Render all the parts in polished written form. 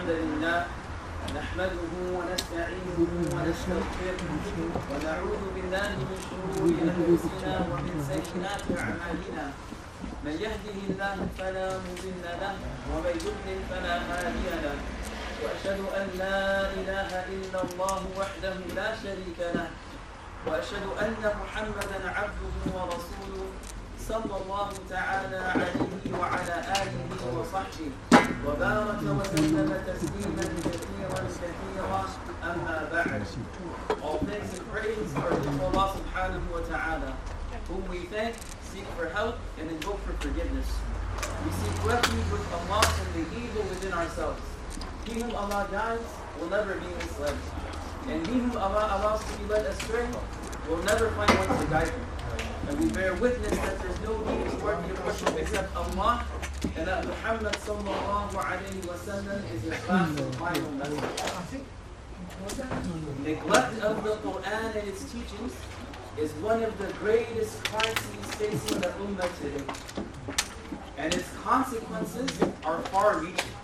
الحمد لله نحمده ونستعينه ونستغفره ونعوذ بالله من شرور أنفسنا ومن سيئات أعمالنا من يهده الله فلا مضل له ومن يضلل فلا هادي له وأشهد أن لا إله إلا الله وحده لا شريك له وأشهد أن محمدا عبده ورسوله صلى الله تعالى عليه وعلى آله وصحبه وبارك وسلم تسليما كثيرا أما بعد. All thanks and praise are due to Allah subhanahu wa ta'ala, whom we thank, seek for help, and invoke for forgiveness. We seek refuge with Allah from the evil within ourselves. He whom Allah guides will never be misled, and he whom Allah allows to be led astray will never find one to guide him. And we bear witness that there is no deity worthy of worship except Allah, and that Muhammad sallallahu alayhi wa sallam is his last and final message. Neglect of the Quran and its teachings is one of the greatest crises facing the Ummah today. And its consequences are far-reaching.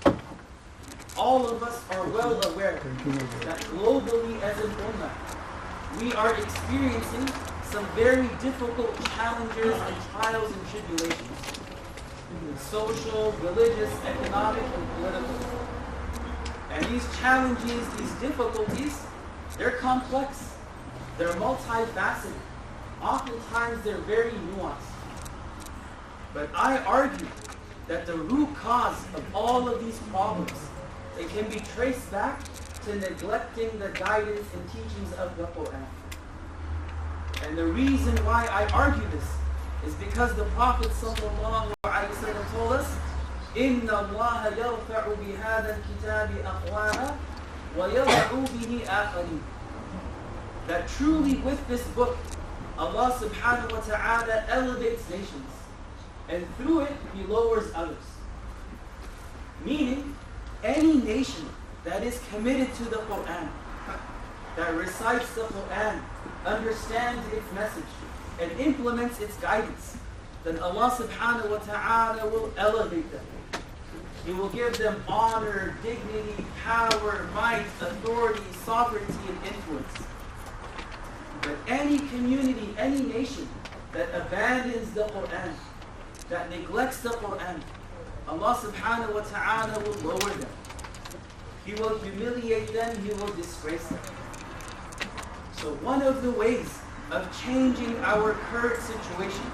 All of us are well aware that globally as an Ummah, we are experiencing some very difficult challenges and trials and tribulations. Social, religious, economic, and political. And these challenges, these difficulties, they're complex, they're multifaceted. Oftentimes they're very nuanced. But I argue that the root cause of all of these problems, it can be traced back to neglecting the guidance and teachings of the Quran. And the reason why I argue this is because the Prophet sallallahu alaihi wasallam told us, إِنَّ اللَّهَ يَرْفَعُ بِهَذَا الْكِتَابِ أَقْوَامًا وَيَضَعُ بِهِ آخَرِينَ. That truly with this book, Allah subhanahu wa ta'ala elevates nations, and through it, He lowers others. Meaning, any nation that is committed to the Quran, that recites the Quran, understands its message, and implements its guidance, then Allah subhanahu wa ta'ala will elevate them. He will give them honor, dignity, power, might, authority, sovereignty, and influence. But any community, any nation that abandons the Quran, that neglects the Quran, Allah subhanahu wa ta'ala will lower them. He will humiliate them, He will disgrace them. So one of the ways of changing our current situation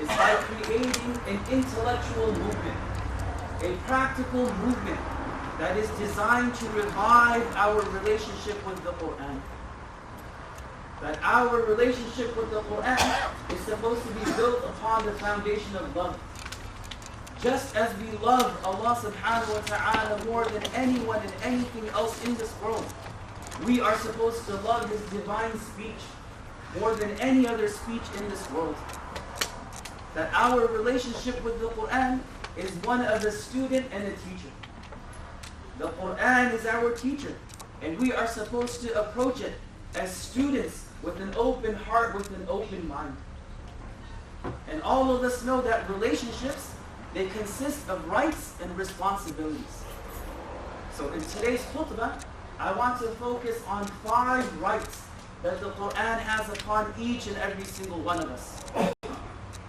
is by creating an intellectual movement, a practical movement that is designed to revive our relationship with the Quran. That our relationship with the Quran is supposed to be built upon the foundation of love. Just as we love Allah subhanahu wa ta'ala more than anyone and anything else in this world, we are supposed to love His divine speech more than any other speech in this world. That our relationship with the Quran is one of a student and a teacher. The Quran is our teacher, and we are supposed to approach it as students with an open heart, with an open mind. And all of us know that relationships, they consist of rights and responsibilities. So in today's khutbah, I want to focus on 5 rights that the Quran has upon each and every single one of us.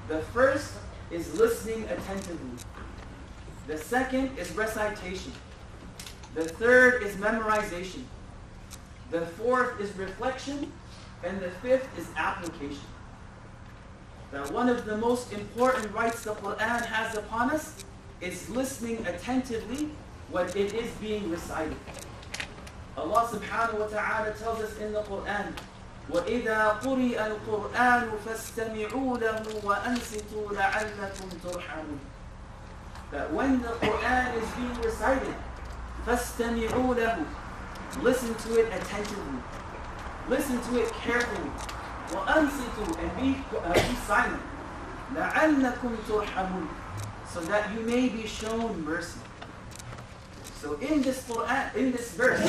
The first is listening attentively. The second is recitation. The third is memorization. The fourth is reflection. And the fifth is application. That one of the most important rights the Quran has upon us is listening attentively when it is being recited. Allah subhanahu wa ta'ala tells us in the Quran, وَإِذَا قُرِئَ الْقُرْآنُ فَاسْتَمِعُوا لَهُ وَأَنْصِتُوا لَعَلَّكُمْ تُرْحَمُونَ. That when the Quran is being recited, فَاسْتَمِعُوا لَهُ, listen to it attentively. Listen to it carefully. وَأَنْصِتُوا, and be silent. لَعَلَّكُمْ تُرْحَمُونَ, so that you may be shown mercy. So in this Quran, in this verse,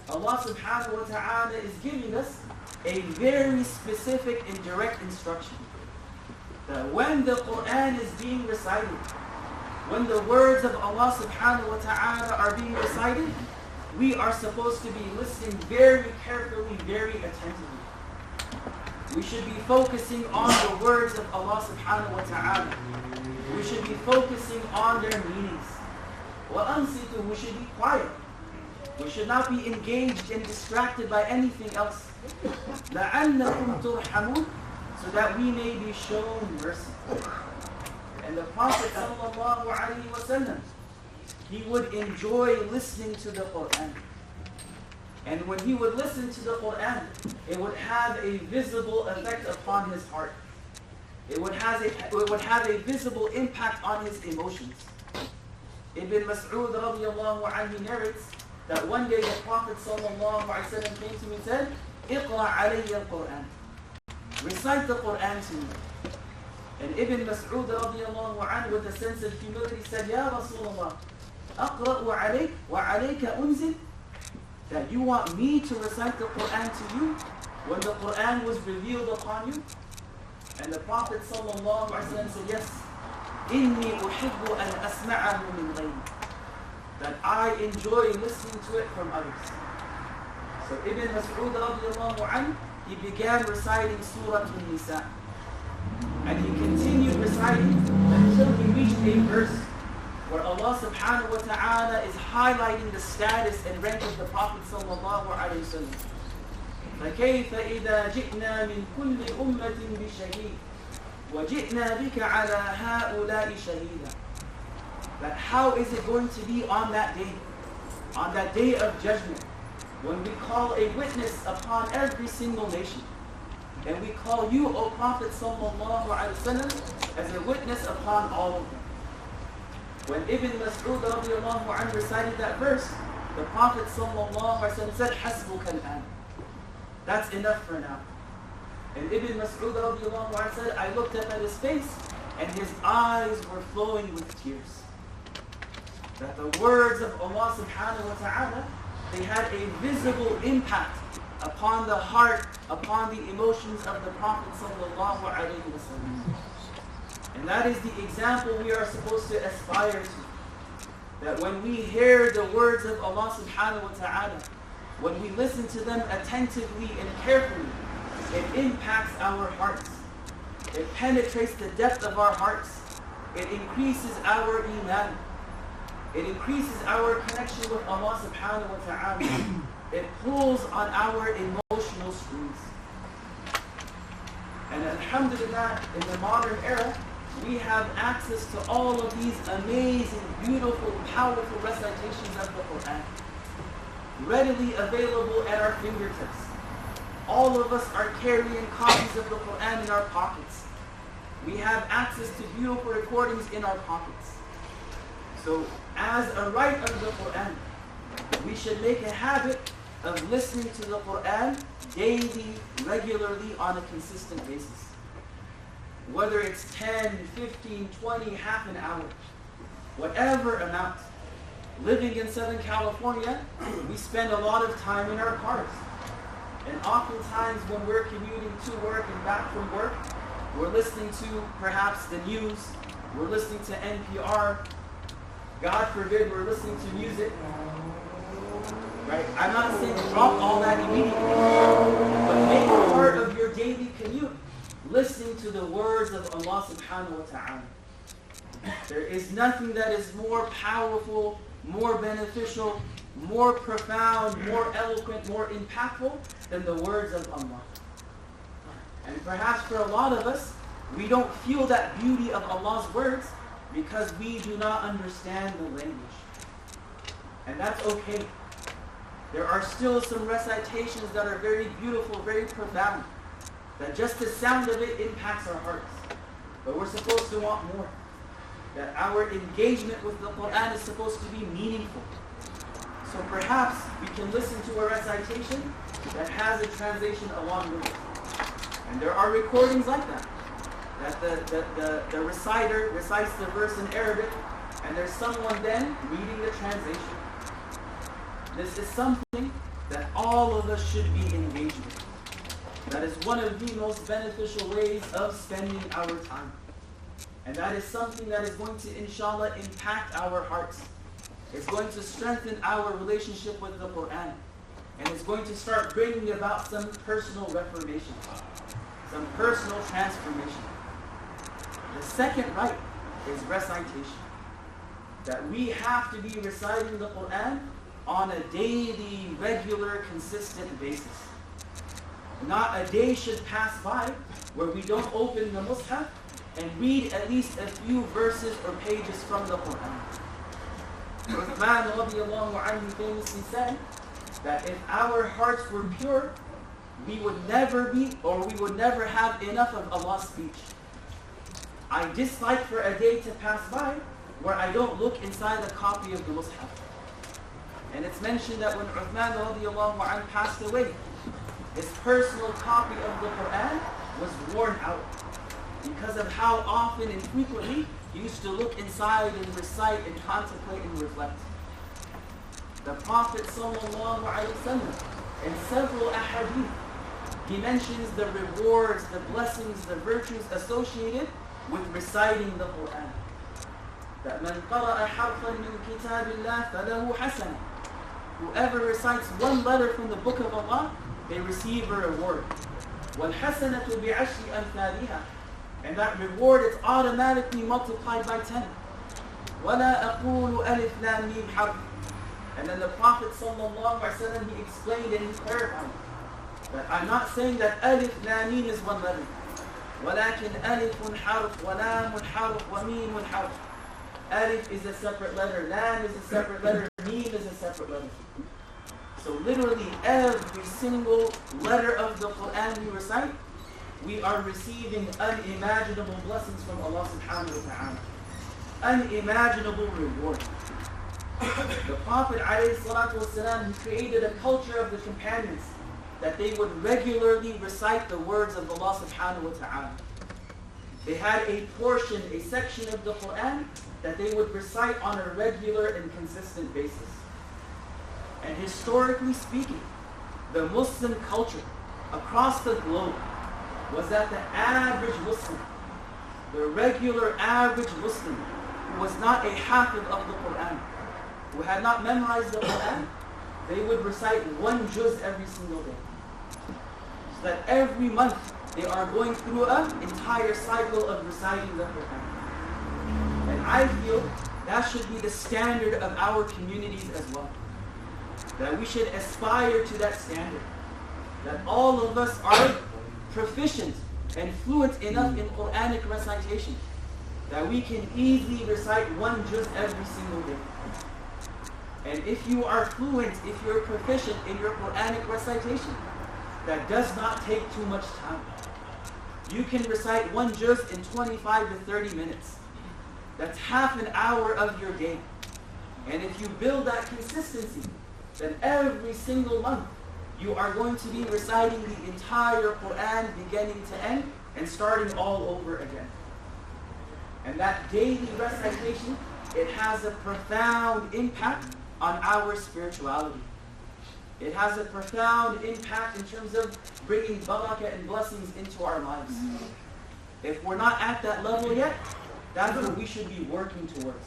Allah subhanahu wa ta'ala is giving us a very specific and direct instruction. That when the Quran is being recited, when the words of Allah subhanahu wa ta'ala are being recited, we are supposed to be listening very carefully, very attentively. We should be focusing on the words of Allah subhanahu wa ta'ala. We should be focusing on their meanings. وَأَنْصِتُوا, we should be quiet. We should not be engaged and distracted by anything else. لَعَلَّكُمْ تُرْحَمُونَ, so that we may be shown mercy. And the Prophet sallallahu alaihi wasallam, he would enjoy listening to the Quran. And when he would listen to the Quran, it would have a visible effect upon his heart. It would have a visible impact on his emotions. Ibn Mas'ud radiyallahu anhu narrates that one day the Prophet sallallahu alaihi wasallam came to me and said, "Iqra alayya al-Quran." Recite the Quran to me. And Ibn Mas'ud radiyallahu anhu, with a sense of humility, said, "Ya Rasulullah, aqra'u alayk wa alayka unzil?" That you want me to recite the Quran to you when the Quran was revealed upon you? And the Prophet sallallahu alaihi wasallam said, "Yes, inni uhibbu an asma'ahu min ghayri." That I enjoy listening to it from others. So Ibn Mas'ud radiyallahu anhu, he began reciting Surah An-Nisa. And he continued reciting until he reached a verse where Allah subhanahu wa ta'ala is highlighting the status and rank of the Prophet sallallahu alayhi wa sallam. فَكَيْفَ إِذَا جِئْنَا مِنْ كُلِّ أُمَّةٍ بِشَهِيدٍ وَجِئْنَا بِكَ عَلَى هَؤُلَاءِ شَهِيدًا. That how is it going to be on that day of judgment, when we call a witness upon every single nation, and we call you, O Prophet sallallahu alaihi wasallam, as a witness upon all of them. When Ibn Mas'ud radiyallahu anhu recited that verse, the Prophet sallallahu alaihi wasallam said, "Hasbuka al-an." That's enough for now. And Ibn Mas'ud radiyallahu anhu said, "I looked up at his face, and his eyes were flowing with tears." That the words of Allah subhanahu wa ta'ala, they had a visible impact upon the heart, upon the emotions of the Prophet sallallahu alaihi wasallam. And that is the example we are supposed to aspire to. That when we hear the words of Allah subhanahu wa ta'ala, when we listen to them attentively and carefully, it impacts our hearts. It penetrates the depth of our hearts. It increases our iman. It increases our connection with Allah subhanahu wa ta'ala. It pulls on our emotional strings. And alhamdulillah, in the modern era, we have access to all of these amazing, beautiful, powerful recitations of the Quran, readily available at our fingertips. All of us are carrying copies of the Quran in our pockets. We have access to beautiful recordings in our pockets. So, as a right of the Quran, we should make a habit of listening to the Quran daily, regularly, on a consistent basis. Whether it's 10, 15, 20, half an hour, whatever amount. Living in Southern California, we spend a lot of time in our cars. And oftentimes when we're commuting to work and back from work, we're listening to perhaps the news, we're listening to NPR, God forbid we're listening to music. Right? I'm not saying drop all that immediately, but make it part of your daily commute, listening to the words of Allah subhanahu wa ta'ala. There is nothing that is more powerful, more beneficial, more profound, more eloquent, more impactful than the words of Allah. And perhaps for a lot of us, we don't feel that beauty of Allah's words because we do not understand the language. And that's okay. There are still some recitations that are very beautiful, very profound, that just the sound of it impacts our hearts. But we're supposed to want more. That our engagement with the Quran is supposed to be meaningful. So perhaps we can listen to a recitation that has a translation along with it. And there are recordings like that. That the reciter recites the verse in Arabic, and there's someone then reading the translation. This is something that all of us should be engaged with. That is one of the most beneficial ways of spending our time. And that is something that is going to, inshallah, impact our hearts. It's going to strengthen our relationship with the Quran. And it's going to start bringing about some personal reformation, some personal transformation. The second right is recitation. That we have to be reciting the Quran on a daily, regular, consistent basis. Not a day should pass by where we don't open the Mus'haf and read at least a few verses or pages from the Quran. Uthman radiallahu anhu famously said that if our hearts were pure, we would never have enough of Allah's speech. I dislike for a day to pass by where I don't look inside a copy of the Mus'haf. And it's mentioned that when Uthman radiallahu anhu passed away, his personal copy of the Quran was worn out because of how often and frequently he used to look inside and recite and contemplate and reflect. The Prophet sallallahu alaihi wasallam in several ahadith, he mentions the rewards, the blessings, the virtues associated with reciting the Quran. That man qara'a harfan min kitabillah falahu hasana. Whoever recites one letter from the book of Allah, they receive a reward. وَالْحَسَنَةُ بِعَشْرِ أَمْثَالِهَا. And that reward is automatically multiplied by 10. وَلَا أَقُولُ أَلِفْ لَامْ مِيمْ حَرْفٍ. And then the Prophet ﷺ, he explained and he clarified that I'm not saying that alif lam mim is one letter. وَلَكِنْ أَلِفٌ حَرْفٌ وَلَامٌ حَرْفٌ وَمِيمٌ حَرْفٌ. Alif is a separate letter, lam is a separate letter, mim is a separate letter. So literally every single letter of the Quran we recite, we are receiving unimaginable blessings from Allah subhanahu wa ta'ala. Unimaginable reward. The Prophet ﷺ, he created a culture of the companions that they would regularly recite the words of Allah subhanahu wa ta'ala. They had a portion, a section of the Quran that they would recite on a regular and consistent basis. And historically speaking, the Muslim culture across the globe was that the average Muslim, the regular average Muslim, who was not a hafiz of the Quran, who had not memorized the Quran, they would recite one juz every single day. So that every month they are going through an entire cycle of reciting the Quran. And I feel that should be the standard of our communities as well. That we should aspire to that standard. That all of us are proficient and fluent enough in Quranic recitation that we can easily recite one juz every single day. And if you are fluent, if you're proficient in your Quranic recitation, that does not take too much time. You can recite one juz in 25 to 30 minutes. That's half an hour of your day. And if you build that consistency, then every single month you are going to be reciting the entire Quran beginning to end and starting all over again. And that daily recitation, it has a profound impact on our spirituality. It has a profound impact in terms of bringing barakah and blessings into our lives. If we're not at that level yet, that's what we should be working towards.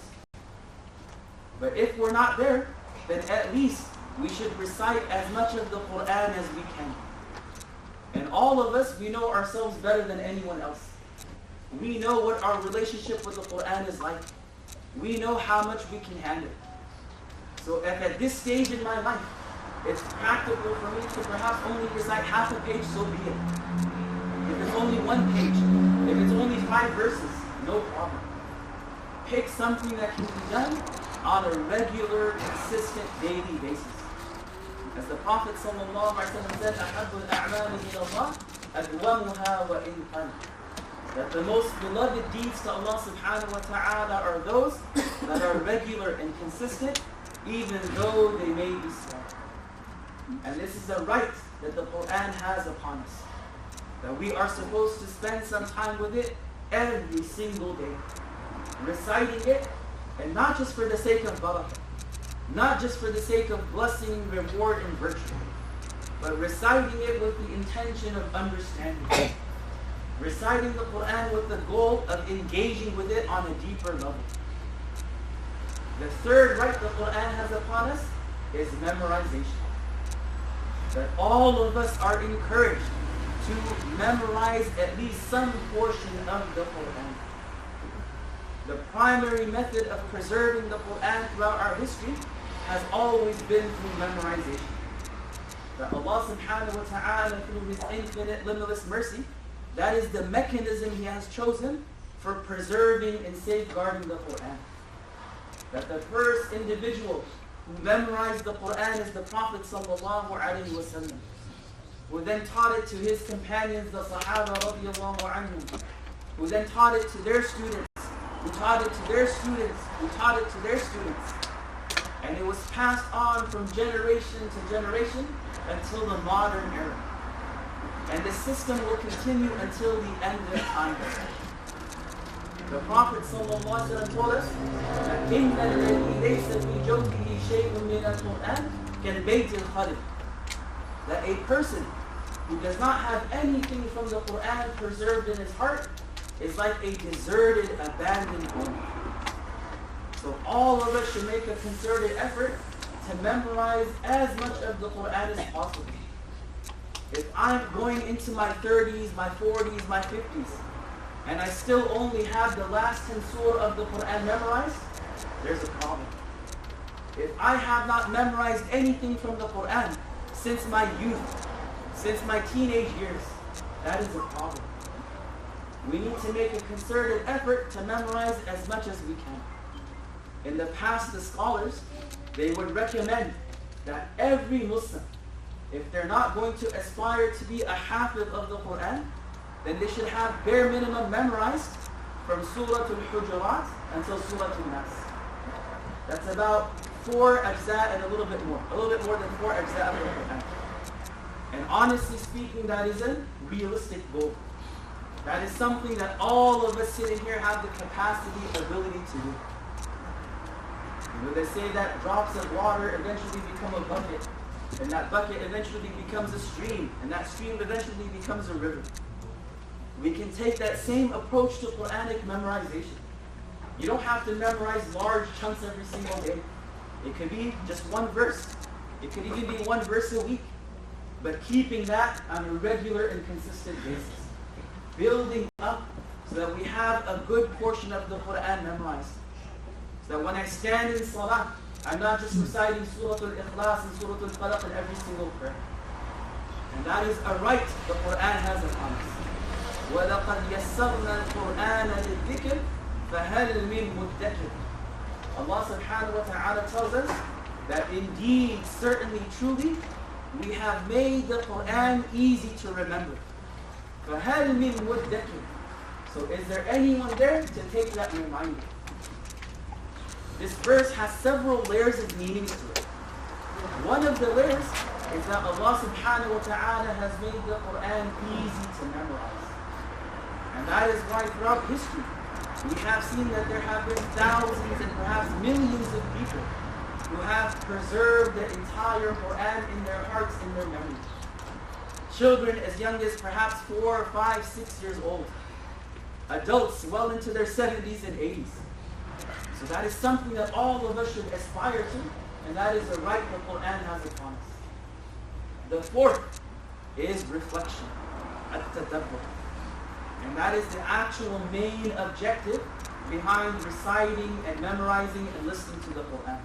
But if we're not there, then at least we should recite as much of the Quran as we can. And all of us, we know ourselves better than anyone else. We know what our relationship with the Quran is like. We know how much we can handle. So if at this stage in my life, it's practical for me to perhaps only recite half a page, so be it. If it's only one page, if it's only 5 verses, no problem. Pick something that can be done on a regular, consistent, daily basis. As the Prophet ﷺ said, أَحَبُّ الْأَعْمَالِ إِلَى اللَّهِ أَدْوَمُهَا وَإِنْ قَلَّ. That the most beloved deeds to Allah subhanahu wa ta'ala are those that are regular and consistent, even though they may be small. And this is a right that the Quran has upon us. That we are supposed to spend some time with it every single day. Reciting it, and not just for the sake of barakah, not just for the sake of blessing, reward, and virtue, but reciting it with the intention of understanding. Reciting the Quran with the goal of engaging with it on a deeper level. The third right the Quran has upon us is memorization. That all of us are encouraged to memorize at least some portion of the Quran. The primary method of preserving the Quran throughout our history has always been through memorization. That Allah subhanahu wa ta'ala, through His infinite, limitless mercy, that is the mechanism He has chosen for preserving and safeguarding the Quran. That the first individual who memorized the Quran is the Prophet sallallahu alaihi wasallam, who then taught it to his companions, the Sahaba radiyallahu anhum, who then taught it to their students, who taught it to their students, who taught it to their students. And it was passed on from generation to generation until the modern era. And the system will continue until the end of time. The Prophet ﷺ told us that إِنَّ الَّذِي لَيْسَ فِي جَوْفِهِ شَيْءٌ مِنَ الْقُرْآنِ كَالْبَيْتِ الْخَرِبِ. That a person who does not have anything from the Quran preserved in his heart is like a deserted, abandoned home. So all of us should make a concerted effort to memorize as much of the Quran as possible. If I'm going into my 30s, my 40s, my 50s, and I still only have the last 10 surah of the Quran memorized, there's a problem. If I have not memorized anything from the Quran since my youth, since my teenage years, that is a problem. We need to make a concerted effort to memorize as much as we can. In the past, the scholars, they would recommend that every Muslim, if they're not going to aspire to be a hafiz of the Quran, then they should have bare minimum memorized from Surah Al-Hujurat until Surah Al-Nas. That's about 4 ajza and a little bit more than 4 ajza of the Quran. And honestly speaking, that is a realistic goal. That is something that all of us sitting here have the capacity, ability to do. You know, they say that drops of water eventually become a bucket, and that bucket eventually becomes a stream, and that stream eventually becomes a river. We can take that same approach to Quranic memorization. You don't have to memorize large chunks every single day. It could be just one verse. It could even be one verse a week. But keeping that on a regular and consistent basis. Building up so that we have a good portion of the Quran memorized. So that when I stand in Salah, I'm not just reciting Surah Al-Ikhlas and Surah Al-Falaq in every single prayer. And that is a right the Quran has upon us. وَلَقَدْ يَسَّرْنَا الْقُرْآنَ لِلذِّكْرِ فَهَلْ مِن مُدَّكِرٍ. Allah subhanahu wa ta'ala tells us that indeed, certainly, truly, we have made the Quran easy to remember. فَهَلْ مِن مُدَّكِرٍ. So is there anyone there to take that reminder? This verse has several layers of meanings to it. One of the layers is that Allah subhanahu wa ta'ala has made the Quran easy to memorize. And that is why throughout history, we have seen that there have been thousands and perhaps millions of people who have preserved the entire Quran in their hearts, in their memory. Children as young as perhaps 4, 5, 6 years old. Adults well into their 70s and 80s. So that is something that all of us should aspire to, and that is a right the Quran has upon us. The fourth is reflection, at-tadabbur. And that is the actual main objective behind reciting and memorizing and listening to the Quran.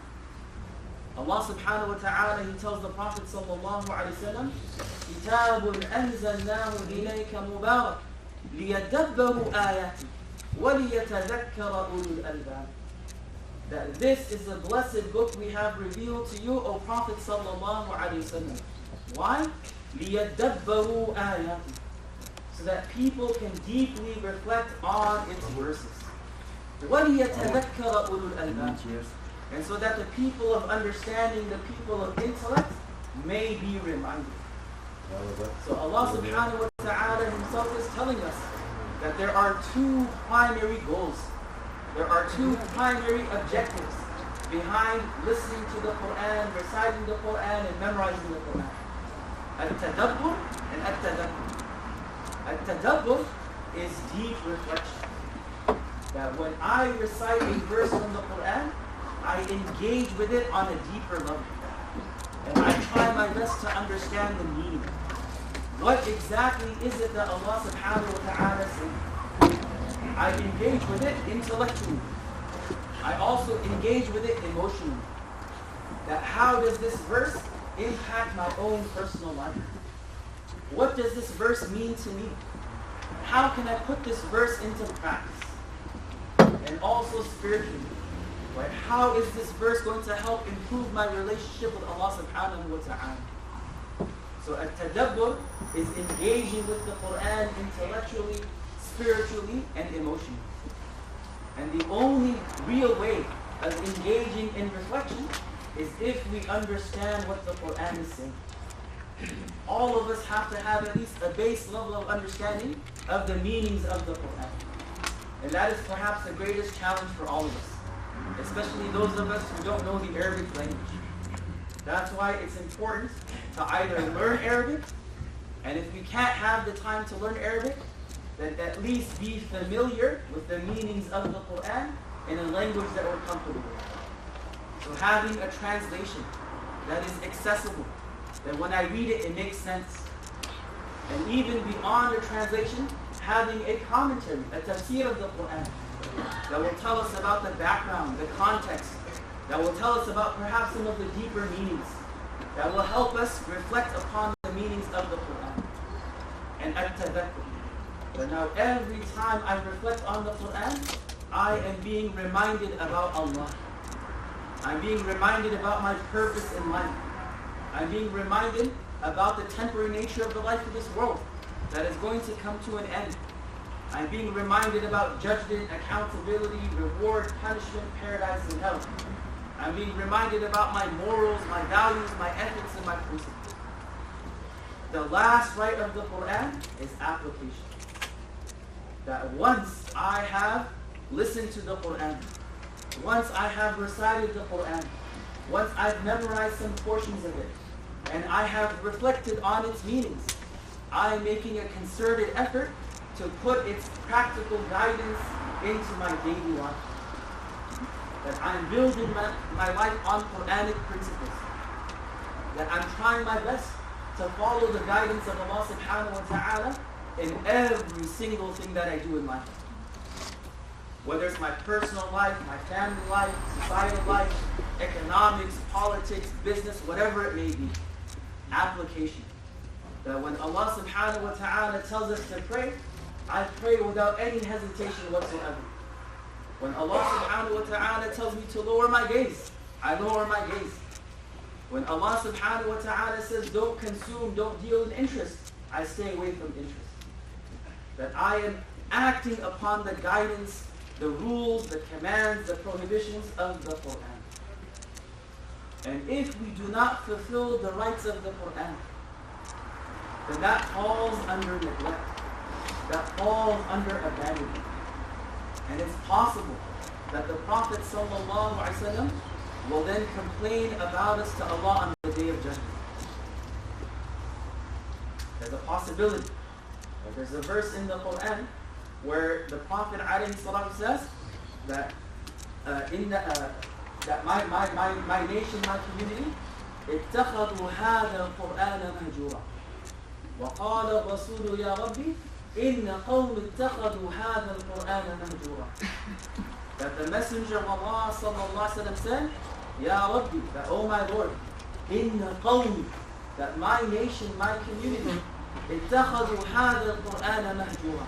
Allah subhanahu wa ta'ala, He tells the Prophet sallallahu alayhi wa sallam, كِتَابٌ أَنزَلْنَاهُ إِلَيْكَ مُبَارَكٌ لِيَدَّبَّرُوا آيَاتِهِ وَلِيَتَذَكَّرَ أُولُو الْأَلْبَابِ. That this is the blessed book we have revealed to you, O Prophet sallallahu alayhi wa sallam. Why? لِيَدَّبَّرُوا آيَاتِهِ. So that people can deeply reflect on its verses. وَلِيَتَذَكَّرَ أُولُو الْأَلْبَابِ. And so that the people of understanding, the people of intellect, may be reminded. So Allah subhanahu wa ta'ala Himself is telling us that there are two primary goals. There are two primary objectives behind listening to the Quran, reciting the Quran, and memorizing the Quran. At-tadabbur and at-tadabbur. At-tadabbur is deep reflection. That when I recite a verse from the Quran, I engage with it on a deeper level. And I try my best to understand the meaning. What exactly is it that Allah subhanahu wa ta'ala says? I engage with it intellectually. I also engage with it emotionally. That how does this verse impact my own personal life? What does this verse mean to me? How can I put this verse into practice? And also spiritually. Right? How is this verse going to help improve my relationship with Allah subhanahu wa ta'ala? So at-tadabbur is engaging with the Quran intellectually, spiritually, and emotionally. And the only real way of engaging in reflection is if we understand what the Quran is saying. All of us have to have at least a base level of understanding of the meanings of the Quran. And that is perhaps the greatest challenge for all of us, especially those of us who don't know the Arabic language. That's why it's important to either learn Arabic, and if we can't have the time to learn Arabic, then at least be familiar with the meanings of the Quran in a language that we're comfortable with. So having a translation that is accessible, that when I read it, it makes sense. And even beyond a translation, having a commentary, a tafsir of the Quran, that will tell us about the background, the context, that will tell us about perhaps some of the deeper meanings, that will help us reflect upon the meanings of the Quran. And at-tadakkur. But now every time I reflect on the Quran, I am being reminded about Allah. I'm being reminded about my purpose in life. I'm being reminded about the temporary nature of the life of this world that is going to come to an end. I'm being reminded about judgment, accountability, reward, punishment, paradise, and hell. I'm being reminded about my morals, my values, my ethics, and my principles. The last right of the Quran is application. That once I have listened to the Quran, once I have recited the Quran, once I've memorized some portions of it, and I have reflected on its meanings, I am making a concerted effort to put its practical guidance into my daily life. That I'm building my life on Quranic principles. That I'm trying my best to follow the guidance of Allah subhanahu wa ta'ala in every single thing that I do in life. Whether it's my personal life, my family life, societal life, economics, politics, business, whatever it may be. Application. That when Allah subhanahu wa ta'ala tells us to pray, I pray without any hesitation whatsoever. When Allah subhanahu wa ta'ala tells me to lower my gaze, I lower my gaze. When Allah subhanahu wa ta'ala says don't consume, don't deal in interest, I stay away from interest. That I am acting upon the guidance, the rules, the commands, the prohibitions of the Quran. And if we do not fulfill the rights of the Quran, then that falls under neglect. That falls under abandonment. And it's possible that the Prophet ﷺ will then complain about us to Allah on the Day of Judgment. There's a possibility. There's a verse in the Quran where the Prophet ﷺ says that that my nation, my community, اتخذوا هذا القرآن مهجورا. وقال الرسول يا ربي إن قوم اتخذوا هذا القرآن مهجورا. That the Messenger of Allah sallallahu alaihi wasallam said, Ya Rabbi, that oh my Lord, إن قوم, that my nation, my community, اتخذوا هذا القرآن مهجورا,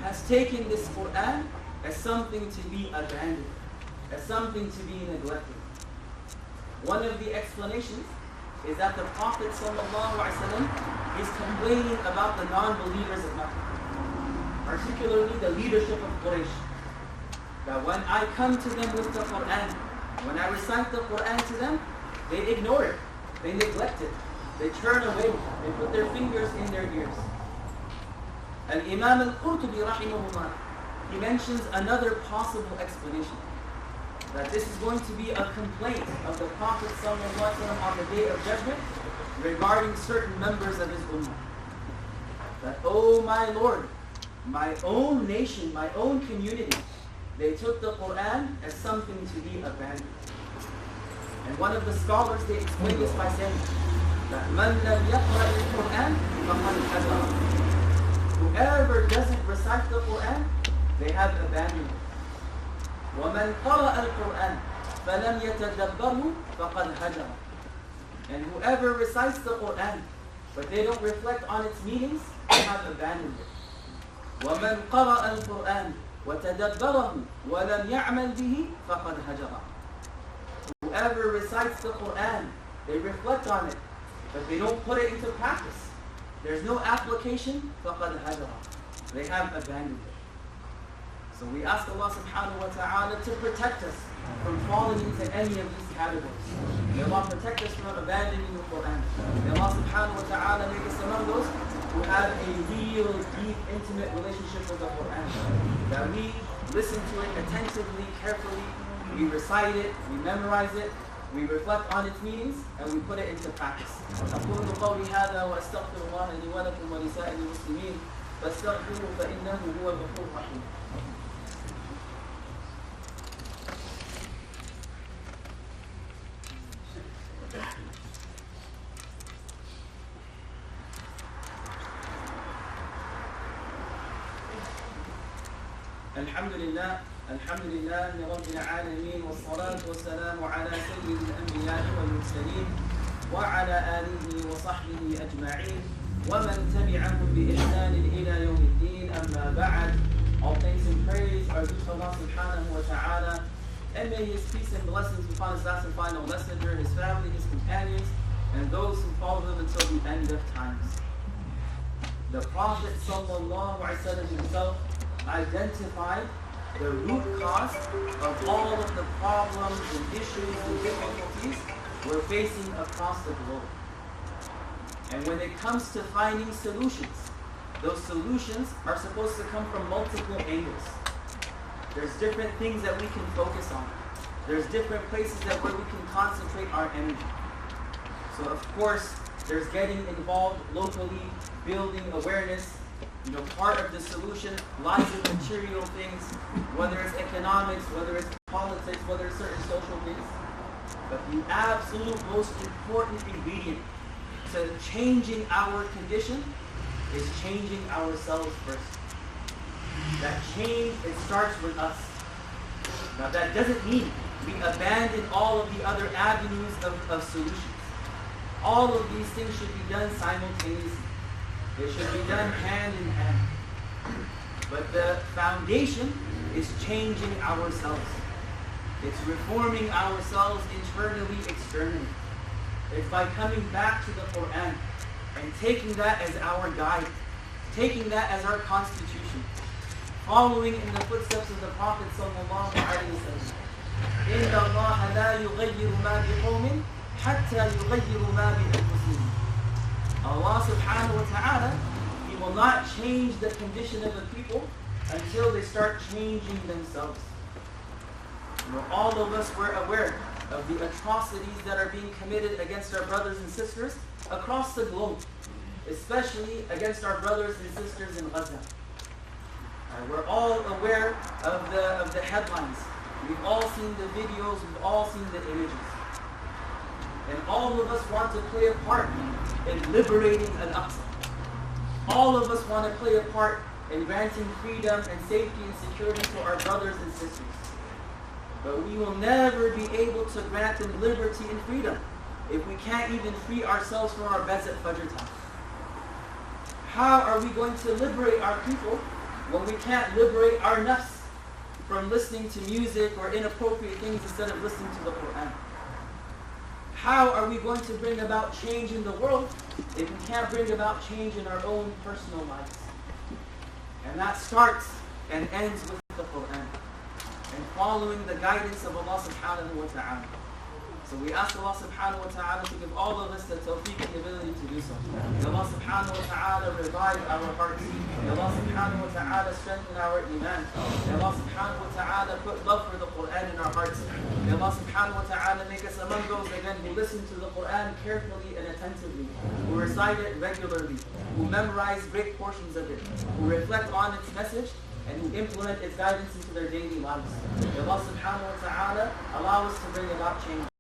has taken this Quran as something to be abandoned, as something to be neglected. One of the explanations is that the Prophet ﷺ is complaining about the non-believers of Mecca, particularly the leadership of Quraysh. That when I come to them with the Quran, when I recite the Quran to them, they ignore it, they neglect it, they turn away, they put their fingers in their ears. And Imam al-Qurtubi rahimahullah, he mentions another possible explanation. That this is going to be a complaint of the Prophet ﷺ on the Day of Judgment regarding certain members of his ummah. That, oh my Lord, my own nation, my own community, they took the Quran as something to be abandoned. And one of the scholars, they explain this by saying that مَنْ لَمْ يَقْرَأِ الْقُرْآنِ فَقَدْ كَفَرَ. Whoever doesn't recite the Quran, they have abandoned it. وَمَنْ قَرَأَ الْقُرْآنِ فَلَمْ يَتَدَبَّرْهُ فَقَدْ هَجَرَ. And whoever recites the Quran, but they don't reflect on its meanings, they have abandoned it. وَمَنْ قَرَأَ الْقُرْآنِ وَتَدَبَّرَهُ وَلَمْ يَعْمَلْ بِهِ فَقَدْ هَجَرَ. Whoever recites the Quran, they reflect on it, but they don't put it into practice. There's no application, فَقَدْ هَجَرَ. They have abandoned it. So we ask Allah subhanahu wa ta'ala to protect us from falling into any of these categories. May Allah protect us from abandoning the Quran. May Allah subhanahu wa ta'ala make us among those who have a real, deep, intimate relationship with the Quran. That we listen to it attentively, carefully, we recite it, we memorize it, we reflect on its meanings, and we put it into practice. أقول قولي هذا وأستغفر الله لي ولكم ولسائر المسلمين فاستغفروه فإنه هو الغفور الرحيم. الحمد لله رب العالمين والصلاة والسلام على سيد الأنبياء والمرسلين وعلى آله وصحبه أجمعين ومن تبعهم بإحسان إلى يوم الدين. أما بعد. All thanks and praise are due to Allah subhanahu wa ta'ala, and may His peace and blessings be upon His last and final messenger, His family, His companions, and those who follow them until the end of times. The Prophet sallallahu alaihi wasallam himself identified the root cause of all of the problems and issues and difficulties we're facing across the globe. And when it comes to finding solutions, those solutions are supposed to come from multiple angles. There's different things that we can focus on. There's different places where we can concentrate our energy. So of course, there's getting involved locally, building awareness. Part of the solution lies in material things, whether it's economics, whether it's politics, whether it's certain social things. But the absolute most important ingredient to changing our condition is changing ourselves first. That change, it starts with us. Now that doesn't mean we abandon all of the other avenues of solutions. All of these things should be done simultaneously. They should be done hand in hand. But the foundation is changing ourselves. It's reforming ourselves internally, externally. It's by coming back to the Quran and taking that as our guide, taking that as our constitution, following in the footsteps of the Prophet sallallahu alaihi wasallam. إِنَّ اللَّهَ لَا يُغَيِّرُ مَا بِقَوْمٍ حَتَّى يُغَيِّرُ مَا بِأَنفُسِهِمْ. Allah subhanahu wa ta'ala, He will not change the condition of the people until they start changing themselves. All of us were aware of the atrocities that are being committed against our brothers and sisters across the globe, especially against our brothers and sisters in Gaza. We're all aware of the headlines. We've all seen the videos, we've all seen the images. And all of us want to play a part in liberating Al-Aqsa. All of us want to play a part in granting freedom and safety and security to our brothers and sisters. But we will never be able to grant them liberty and freedom if we can't even free ourselves from our beds at Fajr time. How are we going to liberate our people when we can't liberate our nafs from listening to music or inappropriate things instead of listening to the Quran? How are we going to bring about change in the world if we can't bring about change in our own personal lives? And that starts and ends with the Quran and following the guidance of Allah subhanahu wa ta'ala. So we ask Allah subhanahu wa ta'ala to give all of us the tawfiq and the ability to do so. May Allah subhanahu wa ta'ala revive our hearts. May Allah subhanahu wa ta'ala strengthen our iman. May Allah subhanahu wa ta'ala put love for the Quran in our hearts. May Allah subhanahu wa ta'ala make us among those again who listen to the Quran carefully and attentively, who recite it regularly, who memorize great portions of it, who reflect on its message, and who implement its guidance into their daily lives. May Allah subhanahu wa ta'ala allow us to bring about change.